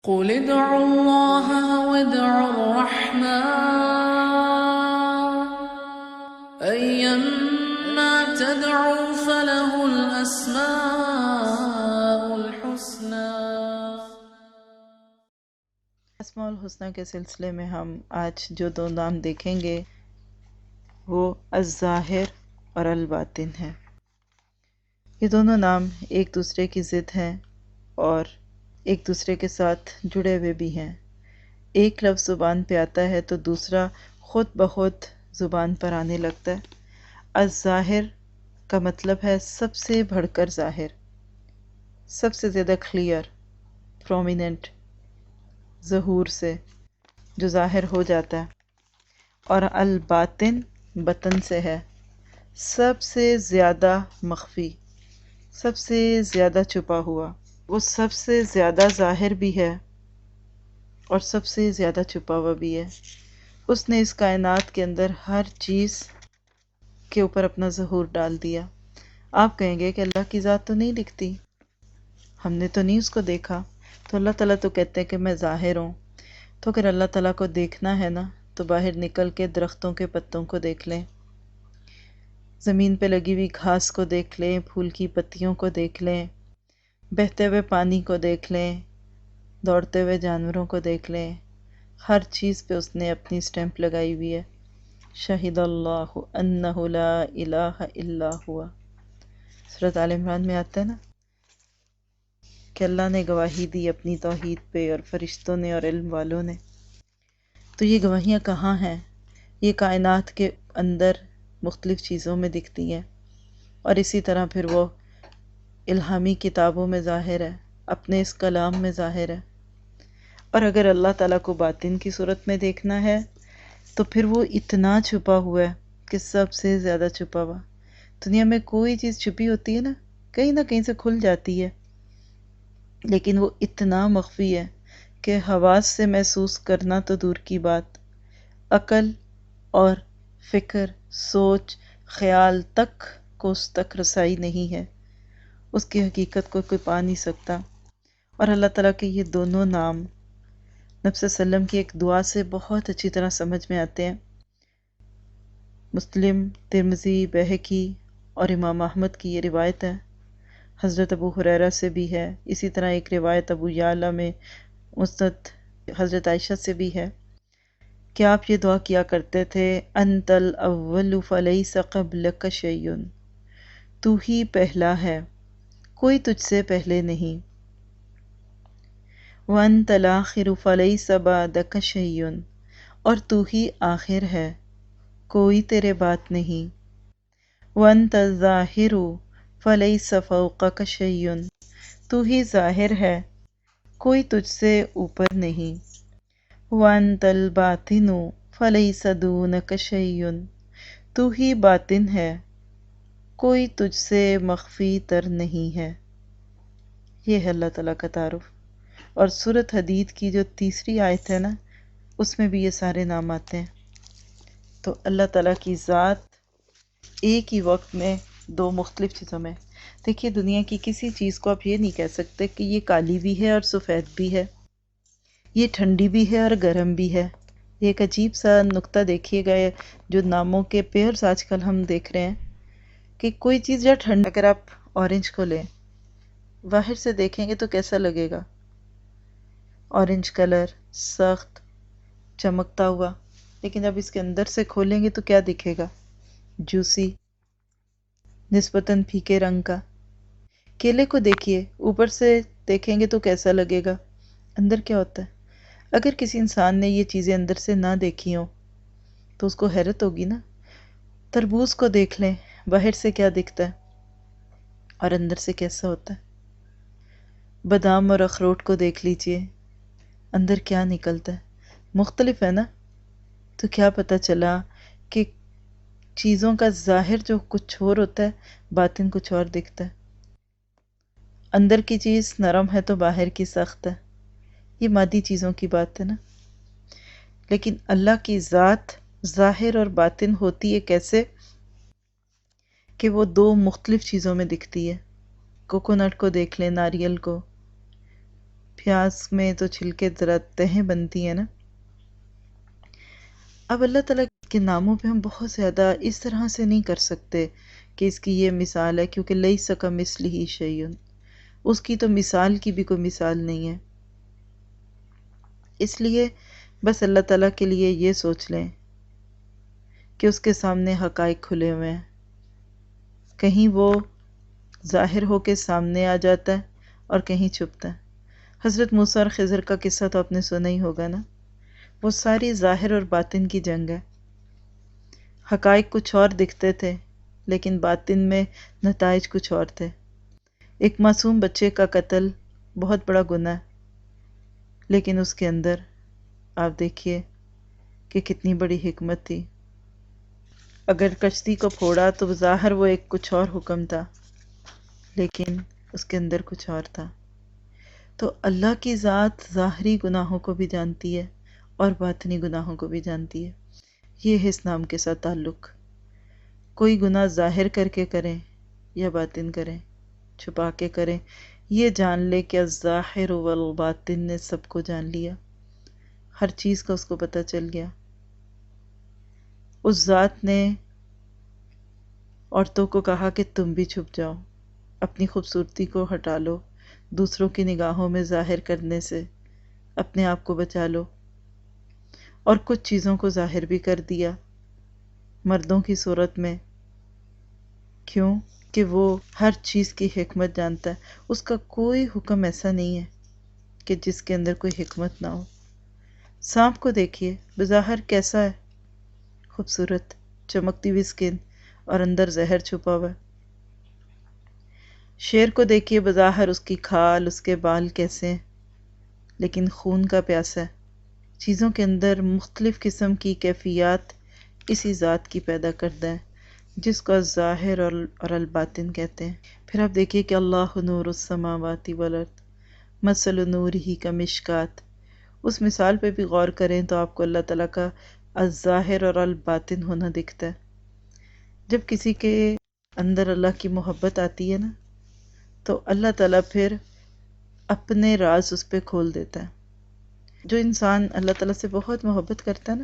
قل ادعوا الله أو ادعوا الرحمن أيما تدعوا فله الأسماء الحسنى۔ اسماء الحسنہ کے سلسلے میں ہم آج جو دو نام دیکھیں گے وہ الظاہر اور الباطن ہیں۔ یہ دونوں نام ایک دوسرے کی ضد ہیں اور ایک دوسرے کے ساتھ جڑے ہوئے بھی ہیں۔ ایک لفظ زبان پہ آتا ہے تو دوسرا خود بخود زبان پر آنے لگتا ہے۔ الظاہر کا مطلب ہے سب سے بڑھ کر ظاہر، سب سے زیادہ کلیئر، پرومیننٹ، ظہور سے جو ظاہر ہو جاتا ہے۔ اور الباطن بطن سے ہے، سب سے زیادہ مخفی، سب سے زیادہ چھپا ہوا۔ وہ سب سے زیادہ ظاہر بھی ہے اور سب سے زیادہ چھپا ہوا بھی ہے۔ اس نے اس کائنات کے اندر ہر چیز کے اوپر اپنا ظہور ڈال دیا۔ آپ کہیں گے کہ اللہ کی ذات تو نہیں دکھتی، ہم نے تو نہیں اس کو دیکھا، تو اللہ تعالیٰ تو کہتے ہیں کہ میں ظاہر ہوں۔ تو اگر اللہ تعالیٰ کو دیکھنا ہے نا تو باہر نکل کے درختوں کے پتوں کو دیکھ لیں، زمین پہ لگی ہوئی گھاس کو دیکھ لیں، پھول کی پتیوں کو دیکھ لیں، بہتے ہوئے پانی کو دیکھ لیں، دوڑتے ہوئے جانوروں کو دیکھ لیں۔ ہر چیز پہ اس نے اپنی سٹیمپ لگائی ہوئی ہے۔ شہد اللہ انہ لا الہ الا ہوا، سورۃ آل عمران میں آتا ہے نا کہ اللہ نے گواہی دی اپنی توحید پہ اور فرشتوں نے اور علم والوں نے۔ تو یہ گواہیاں کہاں ہیں؟ یہ کائنات کے اندر مختلف چیزوں میں دکھتی ہیں، اور اسی طرح پھر وہ الہامی کتابوں میں ظاہر ہے، اپنے اس کلام میں ظاہر ہے۔ اور اگر اللہ تعالیٰ کو باطن کی صورت میں دیکھنا ہے تو پھر وہ اتنا چھپا ہوا ہے کہ سب سے زیادہ چھپا ہوا۔ دنیا میں کوئی چیز چھپی ہوتی ہے نا کہیں سے کھل جاتی ہے، لیکن وہ اتنا مخفی ہے کہ حواس سے محسوس کرنا تو دور کی بات، عقل اور فکر، سوچ، خیال تک کو اس تک رسائی نہیں ہے، اس کی حقیقت کو کوئی پا نہیں سکتا۔ اور اللہ تعالیٰ کے یہ دونوں نام نبی صلی اللہ علیہ وسلم کی ایک دعا سے بہت اچھی طرح سمجھ میں آتے ہیں۔ مسلم، ترمذی، بہقی اور امام احمد کی یہ روایت ہے، حضرت ابو ہریرہ سے بھی ہے، اسی طرح ایک روایت ابو یعلا میں مسند حضرت عائشہ سے بھی ہے کہ آپ یہ دعا کیا کرتے تھے، انت الاول فلیس قبلک شیء، تو ہی پہلا ہے، کوئی تجھ سے پہلے نہیں، وانت الآخر فلیس بعدک شیء، اور تو ہی آخر ہے، کوئی تیرے بعد نہیں، وانت الظاہر فلیس فوقک شیء، تو ہی ظاہر ہے، کوئی تجھ سے اوپر نہیں، وانت الباطن فلیس دونک شیء، تو ہی باطن ہے، کوئی تجھ سے مخفی تر نہیں ہے۔ یہ ہے اللہ تعالیٰ کا تعارف۔ اور سورۃ حدید کی جو تیسری آیت ہے نا اس میں بھی یہ سارے نام آتے ہیں۔ تو اللہ تعالیٰ کی ذات ایک ہی وقت میں دو مختلف چیزوں میں، دیکھیے دنیا کی کسی چیز کو آپ یہ نہیں کہہ سکتے کہ یہ کالی بھی ہے اور سفید بھی ہے، یہ ٹھنڈی بھی ہے اور گرم بھی ہے۔ یہ ایک عجیب سا نقطہ دیکھیے گا، جو ناموں کے پیئرز آج کل ہم دیکھ رہے ہیں کہ کوئی چیز یا ٹھنڈ، اگر آپ اورنج کو لیں باہر سے دیکھیں گے تو کیسا لگے گا؟ اورنج کلر، سخت، چمکتا ہوا، لیکن جب اس کے اندر سے کھولیں گے تو کیا دکھے گا؟ جوسی، نسبتاً پھیکے رنگ کا۔ کیلے کو دیکھیے، اوپر سے دیکھیں گے تو کیسا لگے گا؟ اندر کیا ہوتا ہے؟ اگر کسی انسان نے یہ چیزیں اندر سے نہ دیکھی ہوں تو اس کو حیرت ہوگی نا۔ تربوز کو دیکھ لیں، باہر سے کیا دکھتا ہے اور اندر سے کیسا ہوتا ہے؟ بادام اور اخروٹ کو دیکھ لیجئے، اندر کیا نکلتا ہے؟ مختلف ہے نا۔ تو کیا پتہ چلا کہ چیزوں کا ظاہر جو کچھ اور ہوتا ہے، باطن کچھ اور دکھتا ہے۔ اندر کی چیز نرم ہے تو باہر کی سخت ہے، یہ مادی چیزوں کی بات ہے نا۔ لیکن اللہ کی ذات ظاہر اور باطن ہوتی ہے کیسے کہ وہ دو مختلف چیزوں میں دکھتی ہے۔ کوکونٹ کو دیکھ لیں، ناریل کو، پیاز میں تو چھلکے ذرا تہیں بنتی ہیں نا. اب اللہ تعالیٰ کے ناموں پہ ہم بہت زیادہ اس طرح سے نہیں کر سکتے کہ اس کی یہ مثال ہے، کیونکہ لیس کمثلہ شیء، اس کی تو مثال کی بھی کوئی مثال نہیں ہے. اس لیے بس اللہ تعالیٰ کے لیے یہ سوچ لیں کہ اس کے سامنے حقائق کھلے ہوئے ہیں، کہیں وہ ظاہر ہو کے سامنے آ جاتا ہے اور کہیں چھپتا ہے. حضرت موسیٰ اور خضر کا قصہ تو آپ نے سنا ہی ہوگا نا. وہ ساری ظاہر اور باطن کی جنگ ہے. حقائق کچھ اور دکھتے تھے لیکن باطن میں نتائج کچھ اور تھے. ایک معصوم بچے کا قتل بہت بڑا گناہ ہے، لیکن اس کے اندر آپ دیکھیے کہ کتنی بڑی حکمت تھی. اگر کشتی کو پھوڑا تو ظاہر وہ ایک کچھ اور حکم تھا، لیکن اس کے اندر کچھ اور تھا. تو اللہ کی ذات ظاہری گناہوں کو بھی جانتی ہے اور باطنی گناہوں کو بھی جانتی ہے. یہ ہے اس نام کے ساتھ تعلق. کوئی گناہ ظاہر کر کے کریں یا باطن کریں، چھپا کے کریں، یہ جان لے کہ الظاہر والباطن نے سب کو جان لیا، ہر چیز کا اس کو پتہ چل گیا. اس ذات نے عورتوں کو کہا کہ تم بھی چھپ جاؤ، اپنی خوبصورتی کو ہٹا لو، دوسروں کی نگاہوں میں ظاہر کرنے سے اپنے آپ کو بچا لو. اور کچھ چیزوں کو ظاہر بھی کر دیا مردوں کی صورت میں. کیوں؟ کہ وہ ہر چیز کی حکمت جانتا ہے. اس کا کوئی حکم ایسا نہیں ہے کہ جس کے اندر کوئی حکمت نہ ہو. سانپ کو دیکھیے، بظاہر کیسا ہے؟ خوبصورت، چمکتی ہوئی سکن اور اندر زہر چھپا ہوا ہے. شیر کو دیکھیے، بظاہر اس کی کھال، اس کے بال کیسے ہیں، لیکن خون کا پیاسا ہے. چیزوں کے اندر مختلف قسم کی کیفیات اسی ذات کی پیدا کرتا ہے جس کو الظاہر اور الباطن کہتے ہیں. پھر آپ دیکھیے کہ اللہ نور السماوات والارض مثل نورہ کمشکات. اس مثال پہ بھی غور کریں تو آپ کو اللہ تعالیٰ کا الظاہر اور الباطن ہونا دکھتا ہے. جب کسی کے اندر اللہ کی محبت آتی ہے نا، تو اللہ تعالیٰ پھر اپنے راز اس پہ کھول دیتا ہے. جو انسان اللہ تعالیٰ سے بہت محبت کرتا ہے نا،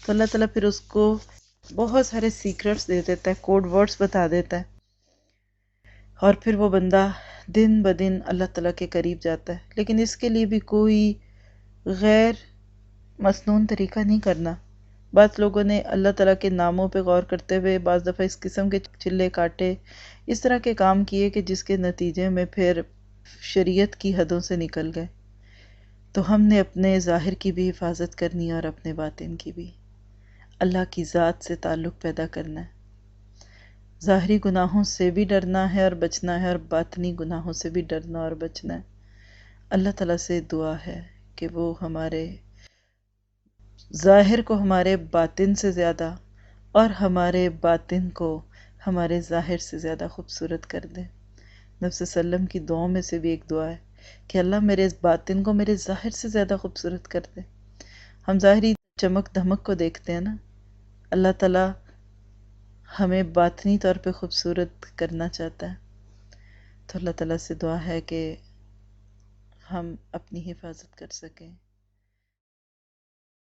تو اللہ تعالیٰ پھر اس کو بہت سارے سیکرٹس دے دیتا ہے، کوڈ ورڈز بتا دیتا ہے، اور پھر وہ بندہ دن بدن اللہ تعالیٰ کے قریب جاتا ہے. لیکن اس کے لیے بھی کوئی غیر مسنون طریقہ نہیں کرنا. بعض لوگوں نے اللہ تعالیٰ کے ناموں پہ غور کرتے ہوئے بعض دفعہ اس قسم کے چلے کاٹے، اس طرح کے کام کیے کہ جس کے نتیجے میں پھر شریعت کی حدوں سے نکل گئے. تو ہم نے اپنے ظاہر کی بھی حفاظت کرنی ہے اور اپنے باطن کی بھی. اللہ کی ذات سے تعلق پیدا کرنا ہے. ظاہری گناہوں سے بھی ڈرنا ہے اور بچنا ہے، اور باطنی گناہوں سے بھی ڈرنا اور بچنا ہے. اللہ تعالیٰ سے دعا ہے کہ وہ ہمارے ظاہر کو ہمارے باطن سے زیادہ اور ہمارے باطن کو ہمارے ظاہر سے زیادہ خوبصورت کر دے. نبی صلی اللہ علیہ وسلم کی دعاؤں میں سے بھی ایک دعا ہے کہ اللہ میرے اس باطن کو میرے ظاہر سے زیادہ خوبصورت کر دے. ہم ظاہری چمک دھمک کو دیکھتے ہیں نا، اللہ تعالیٰ ہمیں باطنی طور پہ خوبصورت کرنا چاہتا ہے. تو اللہ تعالیٰ سے دعا ہے کہ ہم اپنی حفاظت کر سکیں.